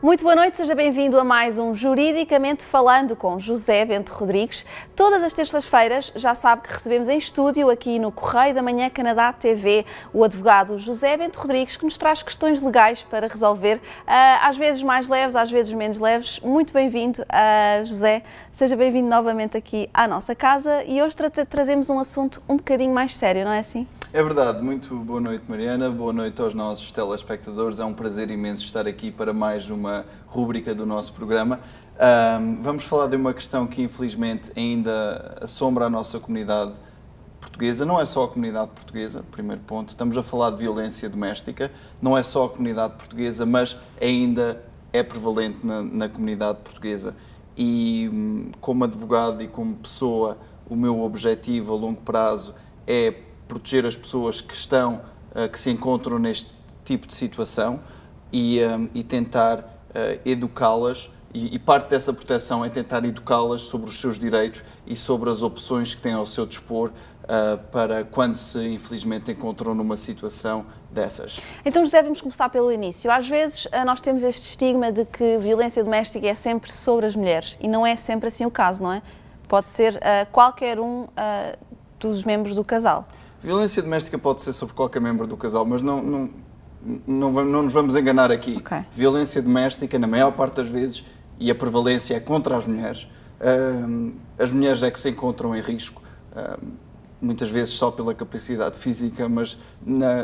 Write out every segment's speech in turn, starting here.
Muito boa noite, seja bem-vindo a mais um Juridicamente Falando com José Bento Rodrigues. Todas as terças-feiras já sabe que recebemos em estúdio aqui no Correio da Manhã Canadá TV o advogado José Bento Rodrigues, que nos traz questões legais para resolver, às vezes mais leves, às vezes menos leves. Muito bem-vindo, José. Seja bem-vindo novamente aqui à nossa casa e hoje trazemos um assunto um bocadinho mais sério, não é assim? É verdade. Muito boa noite, Mariana. Boa noite aos nossos telespectadores. É um prazer imenso estar aqui para mais uma rúbrica do nosso programa. Vamos falar de uma questão que infelizmente ainda assombra a nossa comunidade portuguesa. Não é só a comunidade portuguesa, primeiro ponto. Estamos a falar de violência doméstica. Não é só a comunidade portuguesa, mas ainda é prevalente na comunidade portuguesa. E como advogado e como pessoa, o meu objetivo a longo prazo é proteger as pessoas que se encontram neste tipo de situação e tentar educá-las, e parte dessa proteção é tentar educá-las sobre os seus direitos e sobre as opções que têm ao seu dispor para quando se infelizmente encontram numa situação dessas. Então, José, vamos começar pelo início. Às vezes nós temos este estigma de que violência doméstica é sempre sobre as mulheres e não é sempre assim o caso, não é? Pode ser qualquer um dos membros do casal. Violência doméstica pode ser sobre qualquer membro do casal, mas não nos vamos enganar aqui. Okay. Violência doméstica, na maior parte das vezes, e a prevalência é contra as mulheres. As mulheres é que se encontram em risco, muitas vezes só pela capacidade física, mas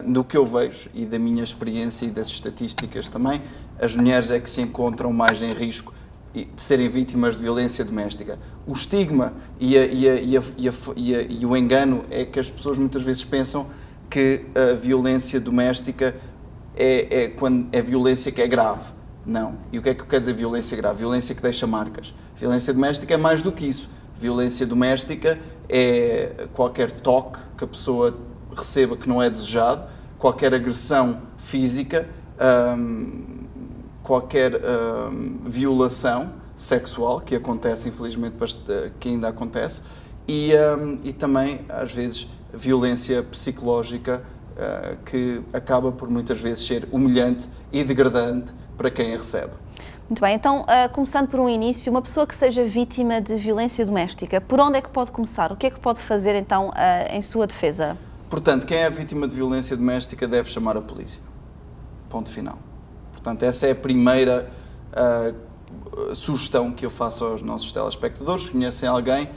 do que eu vejo e da minha experiência e das estatísticas também, as mulheres é que se encontram mais em risco de serem vítimas de violência doméstica. O estigma e o engano é que as pessoas muitas vezes pensam que a violência doméstica quando é violência que é grave. Não. E o que é que quer dizer violência grave? Violência que deixa marcas. Violência doméstica é mais do que isso. Violência doméstica é qualquer toque que a pessoa receba que não é desejado, qualquer agressão física, qualquer violação sexual que acontece, infelizmente, que ainda acontece, e também, às vezes, violência psicológica que acaba por muitas vezes ser humilhante e degradante para quem a recebe. Muito bem, então, começando por um início, uma pessoa que seja vítima de violência doméstica, por onde é que pode começar? O que é que pode fazer, então, em sua defesa? Portanto, quem é vítima de violência doméstica deve chamar a polícia. Ponto final. Portanto, essa é a primeira sugestão que eu faço aos nossos telespectadores. Se conhecem alguém,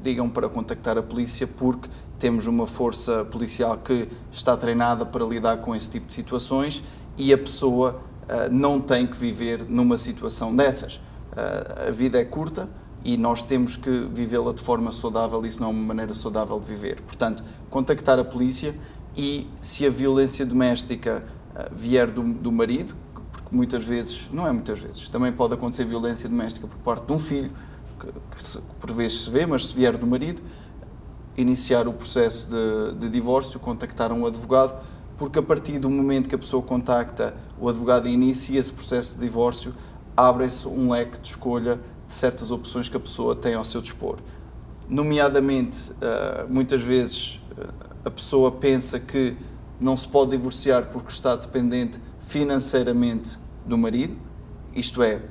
digam para contactar a polícia, porque temos uma força policial que está treinada para lidar com esse tipo de situações e a pessoa não tem que viver numa situação dessas. A vida é curta e nós temos que vivê-la de forma saudável, e isso não é uma maneira saudável de viver. Portanto, contactar a polícia, e se a violência doméstica vier do marido, porque muitas vezes, não é muitas vezes, também pode acontecer violência doméstica por parte de um filho, que por vezes se vê, mas se vier do marido, iniciar o processo de divórcio, contactar um advogado, porque a partir do momento que a pessoa contacta o advogado e inicia esse processo de divórcio, abre-se um leque de escolha de certas opções que a pessoa tem ao seu dispor. Nomeadamente, muitas vezes a pessoa pensa que não se pode divorciar porque está dependente financeiramente do marido, isto é,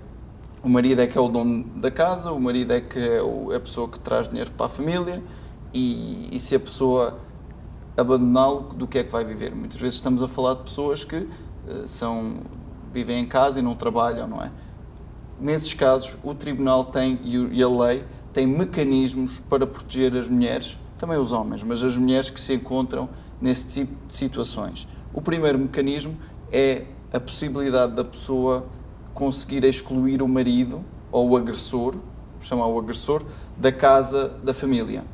o marido é que é o dono da casa, o marido é que é a pessoa que traz dinheiro para a família, e se a pessoa abandoná-lo, do que é que vai viver? Muitas vezes estamos a falar de pessoas que vivem em casa e não trabalham, não é? Nesses casos, o tribunal tem, e a lei, tem mecanismos para proteger as mulheres, também os homens, mas as mulheres que se encontram nesse tipo de situações. O primeiro mecanismo é a possibilidade da pessoa conseguir excluir o marido ou o agressor, vou chamar o agressor, da casa da família.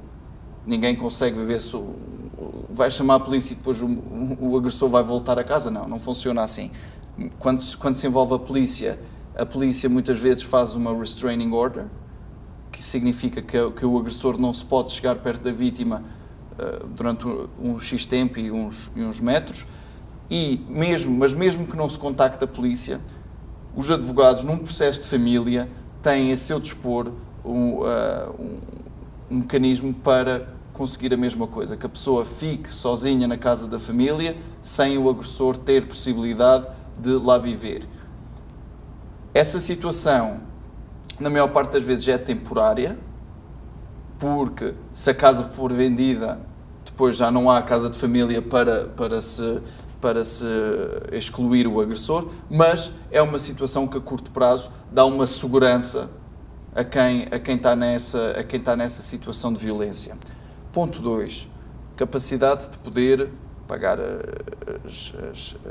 Ninguém consegue viver, vai chamar a polícia e depois o agressor vai voltar a casa? Não funciona assim. Quando se envolve a polícia muitas vezes faz uma restraining order, que significa que o agressor não se pode chegar perto da vítima durante um X tempo e uns metros, mas mesmo que não se contacte a polícia, os advogados, num processo de família, têm a seu dispor um mecanismo para conseguir a mesma coisa, que a pessoa fique sozinha na casa da família, sem o agressor ter possibilidade de lá viver. Essa situação, na maior parte das vezes, é temporária, porque se a casa for vendida, depois já não há casa de família para se excluir o agressor, mas é uma situação que a curto prazo dá uma segurança a quem está nessa situação de violência. Ponto 2. Capacidade de poder pagar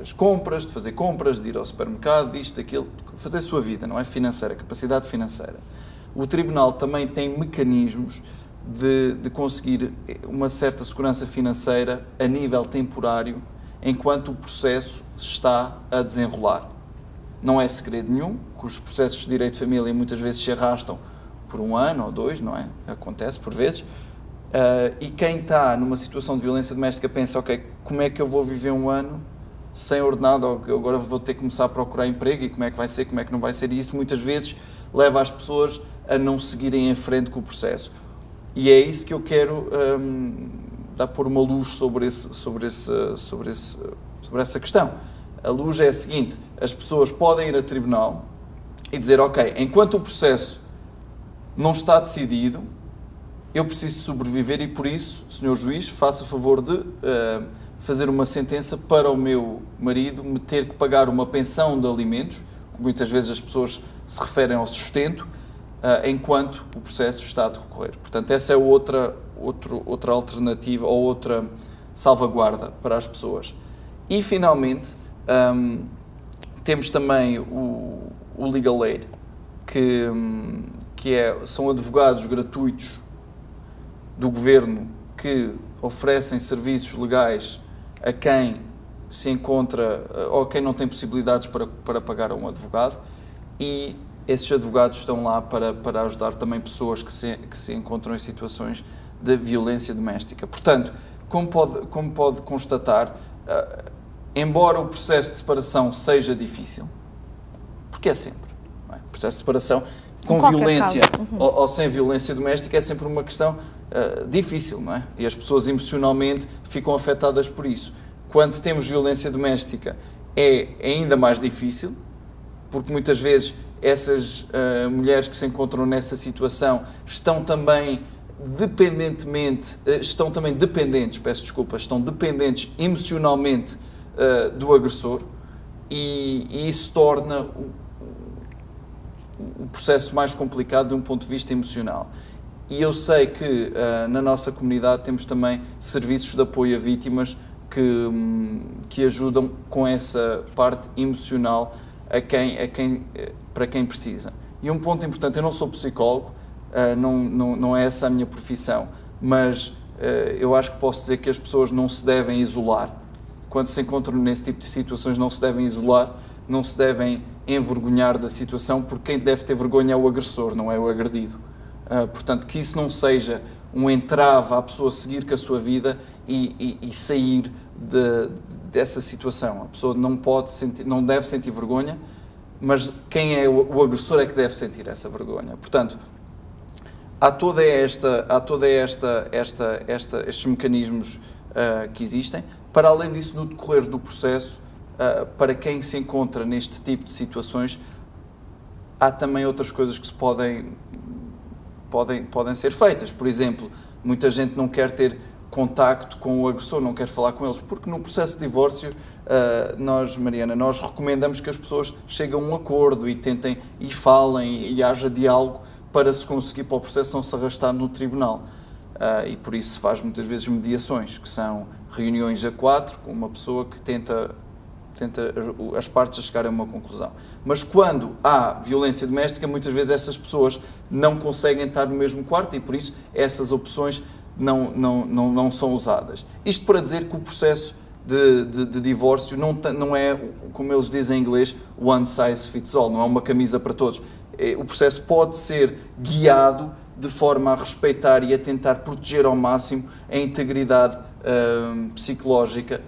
as compras, de fazer compras, de ir ao supermercado, disto, daquilo, fazer a sua vida, não é? Financeira, capacidade financeira. O Tribunal também tem mecanismos de conseguir uma certa segurança financeira a nível temporário, enquanto o processo está a desenrolar. Não é segredo nenhum que os processos de direito de família muitas vezes se arrastam por 1 ano ou 2, não é? Acontece por vezes. E quem está numa situação de violência doméstica pensa, ok, como é que eu vou viver 1 ano sem ordenado, ou agora vou ter que começar a procurar emprego, e como é que vai ser, como é que não vai ser, e isso muitas vezes leva as pessoas a não seguirem em frente com o processo. E é isso que eu quero dar pôr uma luz sobre essa questão. A luz é a seguinte: as pessoas podem ir a tribunal e dizer, ok, enquanto o processo não está decidido, eu preciso sobreviver e por isso, senhor juiz, faça favor de fazer uma sentença para o meu marido me ter que pagar uma pensão de alimentos, que muitas vezes as pessoas se referem ao sustento, enquanto o processo está a decorrer. Portanto, essa é outra alternativa ou outra salvaguarda para as pessoas. E, finalmente, temos também o Legal Aid, são advogados gratuitos do Governo que oferecem serviços legais a quem se encontra ou a quem não tem possibilidades para pagar a um advogado, e esses advogados estão lá para ajudar também pessoas que se encontram em situações de violência doméstica. Portanto, como pode constatar, embora o processo de separação seja difícil, porque é sempre, não é? O processo de separação com violência ou sem violência doméstica é sempre uma questão difícil, não é? E as pessoas emocionalmente ficam afetadas por isso. Quando temos violência doméstica é ainda mais difícil, porque muitas vezes essas mulheres que se encontram nessa situação estão também dependentes emocionalmente do agressor, e isso torna o processo mais complicado de um ponto de vista emocional. E eu sei que na nossa comunidade temos também serviços de apoio a vítimas que ajudam com essa parte emocional para quem precisa. E um ponto importante: eu não sou psicólogo, não é essa a minha profissão, mas eu acho que posso dizer que as pessoas não se devem isolar. Quando se encontram nesse tipo de situações, não se devem isolar, não se devem envergonhar da situação, porque quem deve ter vergonha é o agressor, não é o agredido. Portanto, que isso não seja um entrave à pessoa seguir com a sua vida e sair dessa situação. A pessoa não deve sentir vergonha, mas quem é o agressor é que deve sentir essa vergonha. Portanto, há estes mecanismos que existem. Para além disso, no decorrer do processo, para quem se encontra neste tipo de situações, há também outras coisas que podem ser feitas. Por exemplo, muita gente não quer ter contacto com o agressor, não quer falar com eles, porque no processo de divórcio, nós recomendamos que as pessoas cheguem a um acordo e tentem e falem e haja diálogo para se conseguir, para o processo não se arrastar no tribunal. E por isso se faz muitas vezes mediações, que são reuniões a 4, com uma pessoa que tenta as partes a chegarem a uma conclusão. Mas quando há violência doméstica, muitas vezes essas pessoas não conseguem estar no mesmo quarto e por isso essas opções não são usadas. Isto para dizer que o processo de divórcio não é, como eles dizem em inglês, one size fits all, não é uma camisa para todos. O processo pode ser guiado de forma a respeitar e a tentar proteger ao máximo a integridade psicológica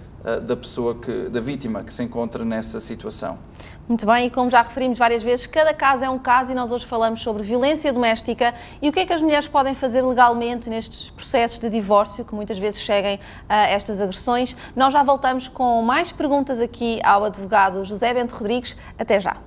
da vítima que se encontra nessa situação. Muito bem, e como já referimos várias vezes, cada caso é um caso e nós hoje falamos sobre violência doméstica e o que é que as mulheres podem fazer legalmente nestes processos de divórcio que muitas vezes seguem a estas agressões. Nós já voltamos com mais perguntas aqui ao advogado José Bento Rodrigues. Até já.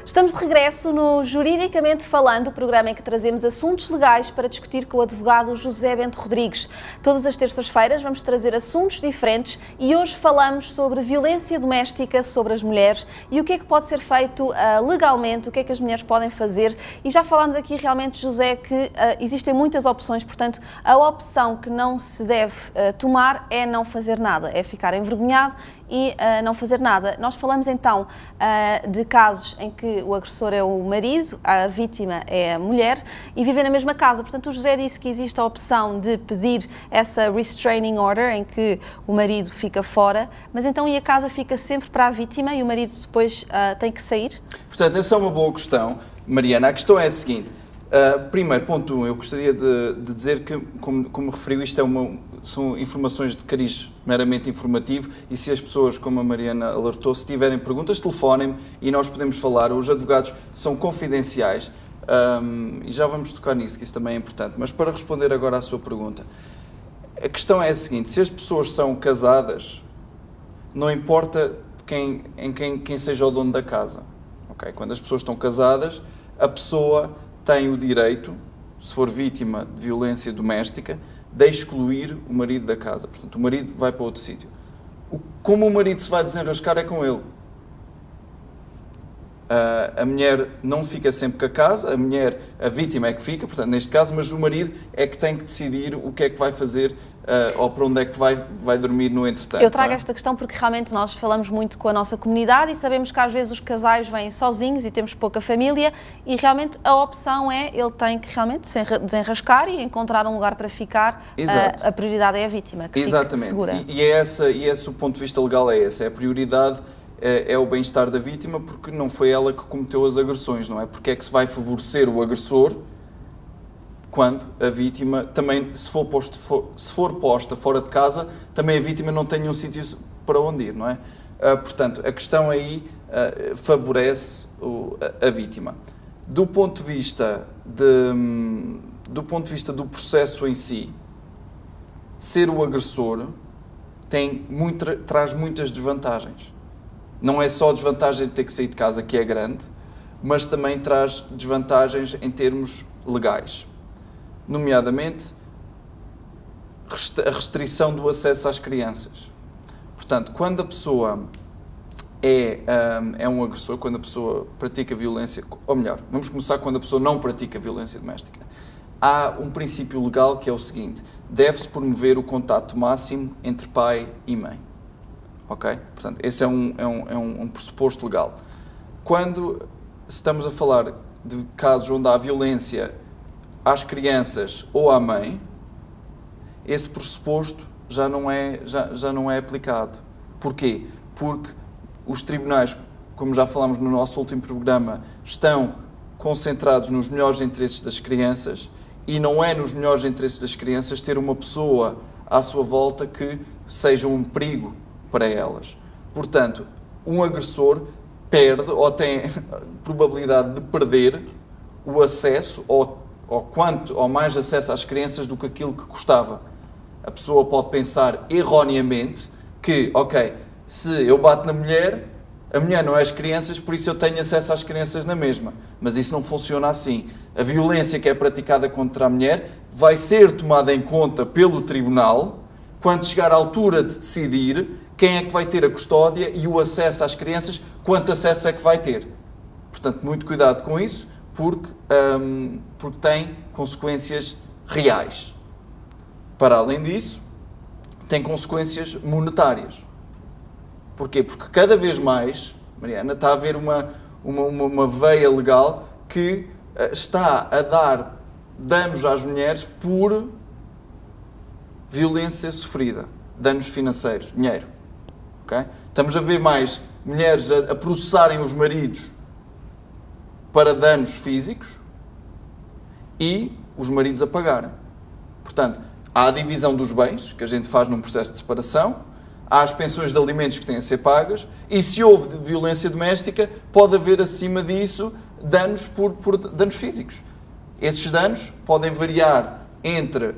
Estamos de regresso no Juridicamente Falando, o programa em que trazemos assuntos legais para discutir com o advogado José Bento Rodrigues. Todas as terças-feiras vamos trazer assuntos diferentes e hoje falamos sobre violência doméstica sobre as mulheres e o que é que pode ser feito legalmente, o que é que as mulheres podem fazer. E já falámos aqui realmente, José, que existem muitas opções, portanto, a opção que não se deve tomar é não fazer nada, é ficar envergonhado e não fazer nada. Nós falamos então de casos em que o agressor é o marido, a vítima é a mulher e vivem na mesma casa. Portanto, o José disse que existe a opção de pedir essa restraining order, em que o marido fica fora, mas então e a casa fica sempre para a vítima e o marido depois tem que sair? Portanto, essa é uma boa questão, Mariana. A questão é a seguinte. Primeiro, ponto 1, eu gostaria de dizer que, como referiu, isto são informações de cariz meramente informativo e se as pessoas, como a Mariana alertou, se tiverem perguntas, telefonem-me e nós podemos falar. Os advogados são confidenciais e já vamos tocar nisso, que isso também é importante. Mas para responder agora à sua pergunta, a questão é a seguinte: se as pessoas são casadas, não importa quem seja o dono da casa. Okay? Quando as pessoas estão casadas, a pessoa tem o direito, se for vítima de violência doméstica, de excluir o marido da casa. Portanto, o marido vai para outro sítio. Como o marido se vai desenrascar é com ele. A mulher não fica sempre com a casa, a vítima é que fica, portanto, neste caso, mas o marido é que tem que decidir o que é que vai fazer ou para onde é que vai dormir no entretanto. Eu trago esta questão porque realmente nós falamos muito com a nossa comunidade e sabemos que às vezes os casais vêm sozinhos e temos pouca família e realmente a opção é, ele tem que realmente se desenrascar e encontrar um lugar para ficar. A prioridade é a vítima, que fique segura. E esse o ponto de vista legal é esse, é a prioridade. É o bem-estar da vítima porque não foi ela que cometeu as agressões, não é? Porque é que se vai favorecer o agressor quando a vítima também, se for posta fora de casa, também a vítima não tem nenhum sítio para onde ir, não é? Portanto, a questão aí favorece a vítima. Do ponto de vista do processo em si, ser o agressor traz muitas desvantagens. Não é só a desvantagem de ter que sair de casa, que é grande, mas também traz desvantagens em termos legais. Nomeadamente, a restrição do acesso às crianças. Portanto, quando a pessoa é um agressor, quando a pessoa pratica violência, ou melhor, vamos começar quando a pessoa não pratica violência doméstica. Há um princípio legal que é o seguinte: deve-se promover o contato máximo entre pai e mãe. Ok? Portanto, esse é um pressuposto legal. Quando estamos a falar de casos onde há violência às crianças ou à mãe, esse pressuposto já não é aplicado. Porquê? Porque os tribunais, como já falámos no nosso último programa, estão concentrados nos melhores interesses das crianças e não é nos melhores interesses das crianças ter uma pessoa à sua volta que seja um perigo para elas. Portanto, um agressor perde ou tem probabilidade de perder o acesso ou mais acesso às crianças do que aquilo que custava. A pessoa pode pensar erroneamente que, ok, se eu bato na mulher, a mulher não é as crianças, por isso eu tenho acesso às crianças na mesma. Mas isso não funciona assim. A violência que é praticada contra a mulher vai ser tomada em conta pelo tribunal quando chegar à altura de decidir quem é que vai ter a custódia e o acesso às crianças, quanto acesso é que vai ter. Portanto, muito cuidado com isso, porque tem consequências reais. Para além disso, tem consequências monetárias. Porquê? Porque cada vez mais, Mariana, está a haver uma veia legal que está a dar danos às mulheres por violência sofrida, danos financeiros, dinheiro. Okay? Estamos a ver mais mulheres a processarem os maridos para danos físicos e os maridos a pagarem. Portanto, há a divisão dos bens, que a gente faz num processo de separação, há as pensões de alimentos que têm a ser pagas e se houve violência doméstica, pode haver acima disso danos por danos físicos. Esses danos podem variar entre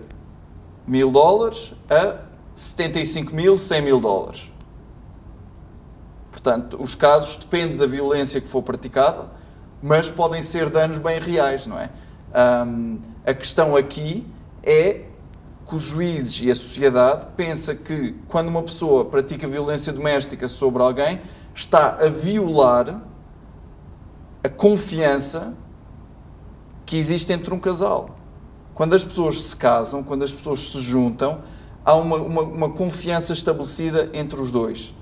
$1.000 a $75.000, $100.000. Portanto, os casos dependem da violência que for praticada, mas podem ser danos bem reais, não é? A questão aqui é que os juízes e a sociedade pensa que quando uma pessoa pratica violência doméstica sobre alguém, está a violar a confiança que existe entre um casal. Quando as pessoas se casam, quando as pessoas se juntam, há uma confiança estabelecida entre os dois.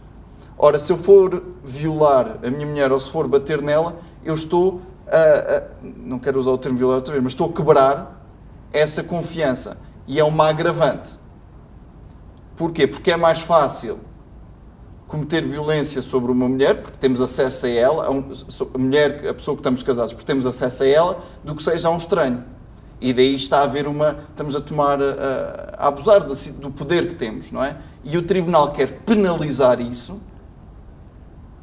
Ora, se eu for violar a minha mulher ou se for bater nela, eu estou não quero usar o termo violar outra vez, mas estou a quebrar essa confiança. E é uma agravante. Porquê? Porque é mais fácil cometer violência sobre uma mulher, porque temos acesso a ela, a pessoa que estamos casados, porque temos acesso a ela, do que seja a um estranho. E daí está a haver estamos a abusar do poder que temos, não é? E o tribunal quer penalizar isso,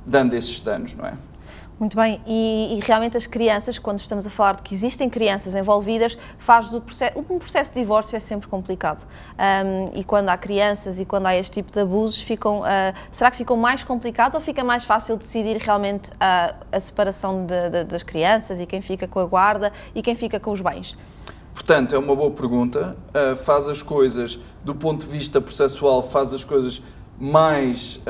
dando esses danos, não é? Muito bem, e realmente as crianças, quando estamos a falar de que existem crianças envolvidas, um processo de divórcio é sempre complicado. E quando há crianças e quando há este tipo de abusos, será que ficam mais complicados ou fica mais fácil decidir realmente a separação das crianças e quem fica com a guarda e quem fica com os bens? Portanto, é uma boa pergunta. Faz as coisas, do ponto de vista processual, faz as coisas mais,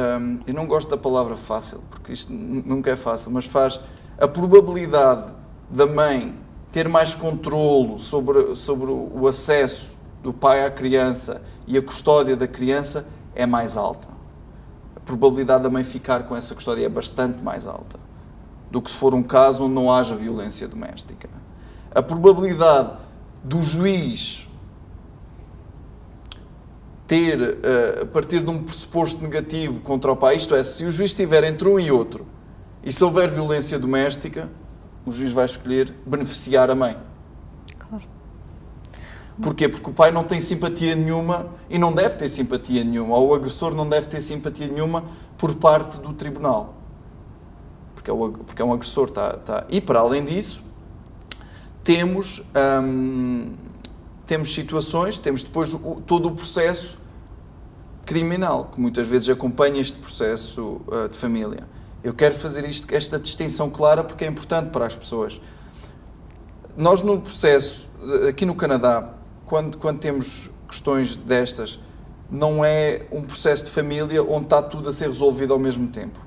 eu não gosto da palavra fácil, porque isto nunca é fácil, mas faz a probabilidade da mãe ter mais controlo sobre o acesso do pai à criança e a custódia da criança é mais alta. A probabilidade da mãe ficar com essa custódia é bastante mais alta do que se for um caso onde não haja violência doméstica. A probabilidade do juiz ter, a partir de um pressuposto negativo contra o pai, isto é, se o juiz estiver entre um e outro, e se houver violência doméstica, o juiz vai escolher beneficiar a mãe. Claro. Porquê? Porque o pai não tem simpatia nenhuma, e não deve ter simpatia nenhuma, ou o agressor não deve ter simpatia nenhuma por parte do tribunal. Porque é um agressor. E, para além disso, temos situações, temos depois todo o processo criminal, que muitas vezes acompanha este processo de família. Eu quero fazer esta distinção clara porque é importante para as pessoas. Nós no processo, aqui no Canadá, quando temos questões destas, não é um processo de família onde está tudo a ser resolvido ao mesmo tempo.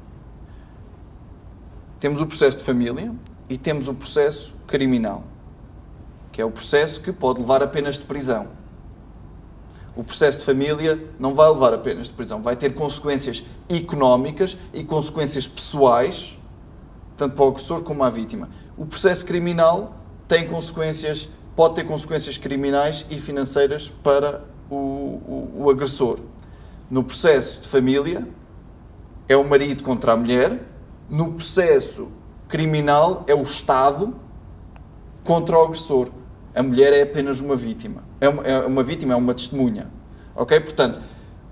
Temos o processo de família e temos o processo criminal, que é o processo que pode levar a penas de prisão. O processo de família não vai levar a penas de prisão, vai ter consequências económicas e consequências pessoais, tanto para o agressor como à vítima. O processo criminal pode ter consequências criminais e financeiras para o agressor. No processo de família, é o marido contra a mulher. No processo criminal, é o Estado contra o agressor. A mulher é apenas uma vítima. É uma testemunha. Ok? Portanto,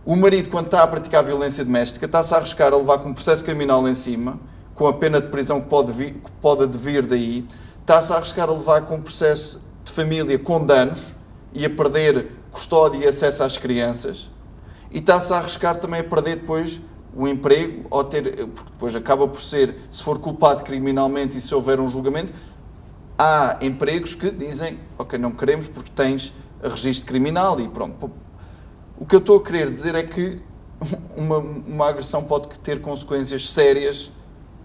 o marido, quando está a praticar violência doméstica, está-se a arriscar a levar com um processo criminal em cima, com a pena de prisão que pode advir daí, está-se a arriscar a levar com um processo de família com danos e a perder custódia e acesso às crianças, e está-se a arriscar também a perder depois o emprego, porque depois acaba por ser, se for culpado criminalmente e se houver um julgamento, há empregos que dizem, ok, não queremos porque tens registro criminal e pronto. O que eu estou a querer dizer é que uma agressão pode ter consequências sérias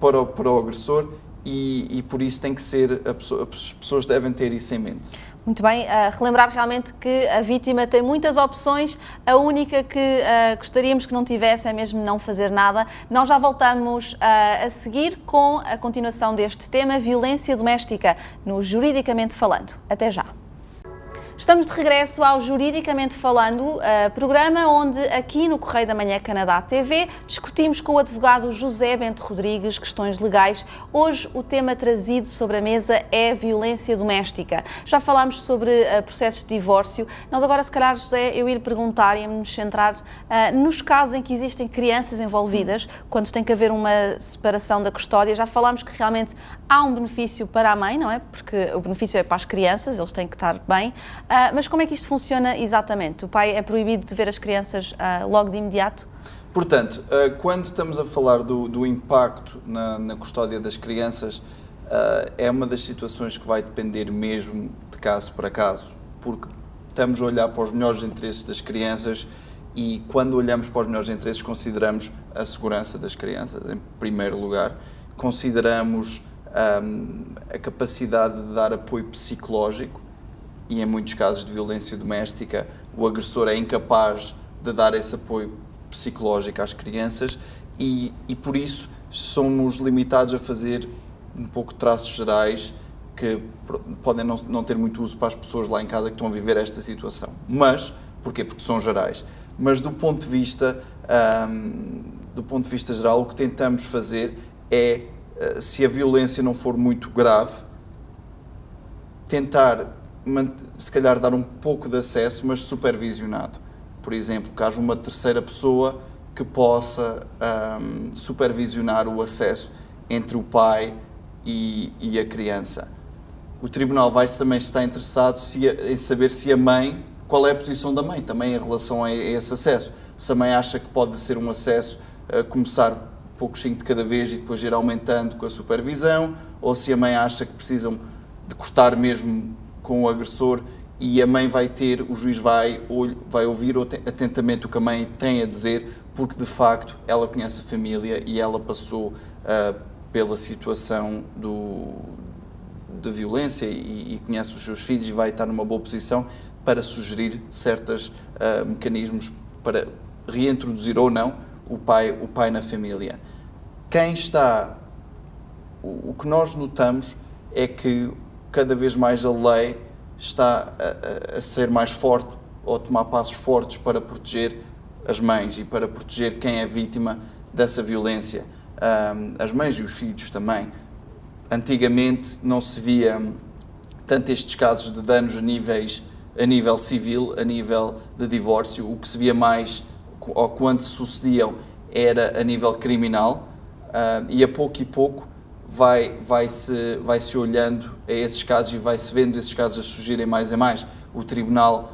para o agressor e por isso tem que ser, as pessoas devem ter isso em mente. Muito bem, relembrar realmente que a vítima tem muitas opções, a única que gostaríamos que não tivesse é mesmo não fazer nada. Nós já voltamos a seguir com a continuação deste tema, violência doméstica, no Juridicamente Falando. Até já. Estamos de regresso ao Juridicamente Falando, programa onde aqui no Correio da Manhã Canadá TV discutimos com o advogado José Bento Rodrigues questões legais. Hoje o tema trazido sobre a mesa é violência doméstica. Já falámos sobre processos de divórcio. Nós agora, se calhar, José, eu ia perguntar, íamos centrar nos casos em que existem crianças envolvidas, quando tem que haver uma separação da custódia. Já falámos que realmente há um benefício para a mãe, não é? Porque o benefício é para as crianças, eles têm que estar bem. Mas como é que isto funciona exatamente? O pai é proibido de ver as crianças logo de imediato? Portanto, quando estamos a falar do impacto na custódia das crianças, é uma das situações que vai depender mesmo de caso para caso, porque estamos a olhar para os melhores interesses das crianças e quando olhamos para os melhores interesses consideramos a segurança das crianças, em primeiro lugar, consideramos a capacidade de dar apoio psicológico e em muitos casos de violência doméstica o agressor é incapaz de dar esse apoio psicológico às crianças e por isso somos limitados a fazer um pouco traços gerais que podem não ter muito uso para as pessoas lá em casa que estão a viver esta situação. Mas, porquê? Porque são gerais. Mas do ponto de vista geral, o que tentamos fazer é, se a violência não for muito grave, tentar, se calhar, dar um pouco de acesso, mas supervisionado. Por exemplo, que haja uma terceira pessoa que possa supervisionar o acesso entre o pai e a criança. O tribunal vai também estar interessado em saber se a mãe, qual é a posição da mãe também em relação a esse acesso. Se a mãe acha que pode ser um acesso a começar pouquinho de cada vez e depois ir aumentando com a supervisão, ou se a mãe acha que precisam de cortar mesmo com o agressor e a mãe o juiz vai ouvir atentamente o que a mãe tem a dizer, porque de facto ela conhece a família e ela passou pela situação de violência e conhece os seus filhos e vai estar numa boa posição para sugerir certos mecanismos para reintroduzir ou não o pai na família. O que nós notamos é que cada vez mais a lei está a ser mais forte ou a tomar passos fortes para proteger as mães e para proteger quem é vítima dessa violência. As mães e os filhos também. Antigamente não se via tanto estes casos de danos a nível civil, a nível de divórcio. O que se via mais, ou quando sucediam, era a nível criminal. E a pouco vai-se olhando a esses casos e vai-se vendo esses casos a surgirem mais e mais. O tribunal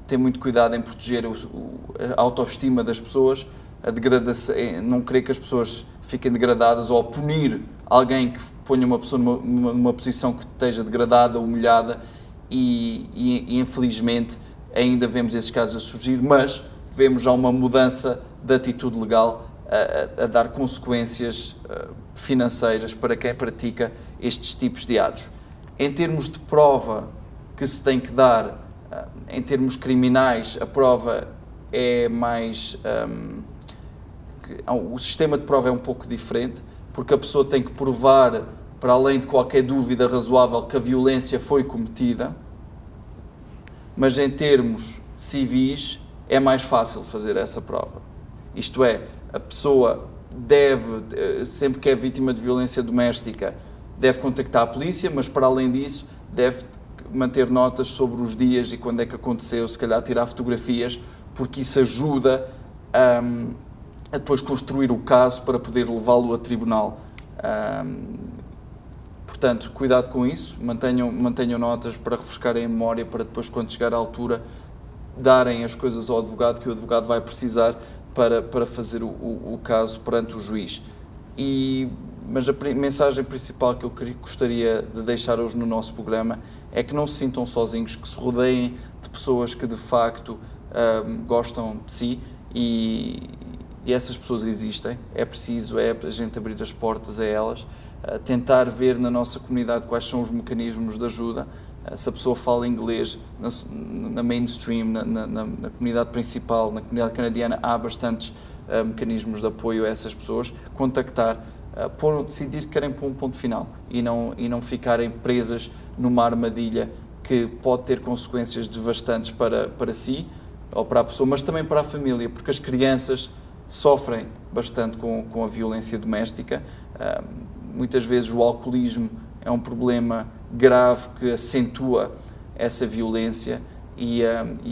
tem muito cuidado em proteger a autoestima das pessoas, a degradação, não querer que as pessoas fiquem degradadas ou punir alguém que ponha uma pessoa numa posição que esteja degradada, humilhada e infelizmente ainda vemos esses casos a surgir, mas vemos já uma mudança de atitude legal a dar consequências financeiras para quem pratica estes tipos de atos. Em termos de prova que se tem que dar, em termos criminais, a prova é mais... o sistema de prova é um pouco diferente, porque a pessoa tem que provar, para além de qualquer dúvida razoável, que a violência foi cometida, mas em termos civis é mais fácil fazer essa prova. Isto é, a pessoa deve, sempre que é vítima de violência doméstica, deve contactar a polícia, mas para além disso deve manter notas sobre os dias e quando é que aconteceu, se calhar tirar fotografias, porque isso ajuda a depois construir o caso para poder levá-lo a tribunal. Portanto, cuidado com isso, mantenham notas para refrescarem a memória, para depois, quando chegar à altura, darem as coisas ao advogado, que o advogado vai precisar para fazer o caso perante o juiz. Mas a mensagem principal que eu gostaria de deixar hoje no nosso programa é que não se sintam sozinhos, que se rodeiem de pessoas que de facto gostam de si e essas pessoas existem. É preciso a gente abrir as portas a elas, tentar ver na nossa comunidade quais são os mecanismos de ajuda. Se a pessoa fala inglês, na mainstream, na comunidade principal, na comunidade canadiana, há bastantes mecanismos de apoio a essas pessoas. Contactar, decidir que querem pôr um ponto final e não ficarem presas numa armadilha que pode ter consequências devastantes para si ou para a pessoa, mas também para a família, porque as crianças sofrem bastante com a violência doméstica. Muitas vezes o alcoolismo é um problema grave que acentua essa violência e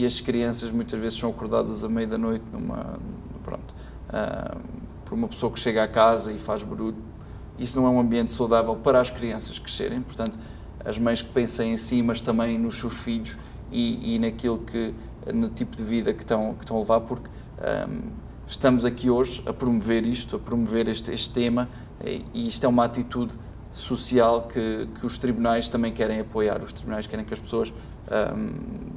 as crianças muitas vezes são acordadas à meia da noite por uma pessoa que chega à casa e faz barulho. Isso não é um ambiente saudável para as crianças crescerem, portanto as mães que pensem em si, mas também nos seus filhos e no tipo de vida que estão a levar, porque estamos aqui hoje a promover isto, a promover este tema, e isto é uma atitude social que os tribunais também querem apoiar. Os tribunais querem que as pessoas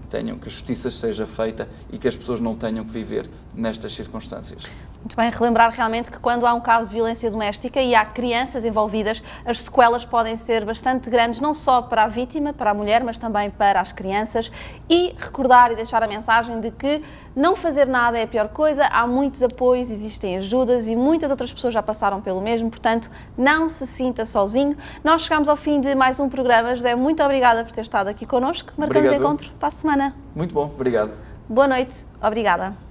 que a justiça seja feita e que as pessoas não tenham que viver nestas circunstâncias. Muito bem, relembrar realmente que quando há um caso de violência doméstica e há crianças envolvidas, as sequelas podem ser bastante grandes, não só para a vítima, para a mulher, mas também para as crianças, e recordar e deixar a mensagem de que não fazer nada é a pior coisa, há muitos apoios, existem ajudas e muitas outras pessoas já passaram pelo mesmo, portanto, não se sinta sozinho. Nós chegamos ao fim de mais um programa. José, muito obrigada por ter estado aqui connosco. Marcamos encontro para a semana. Muito bom, obrigado. Boa noite, obrigada.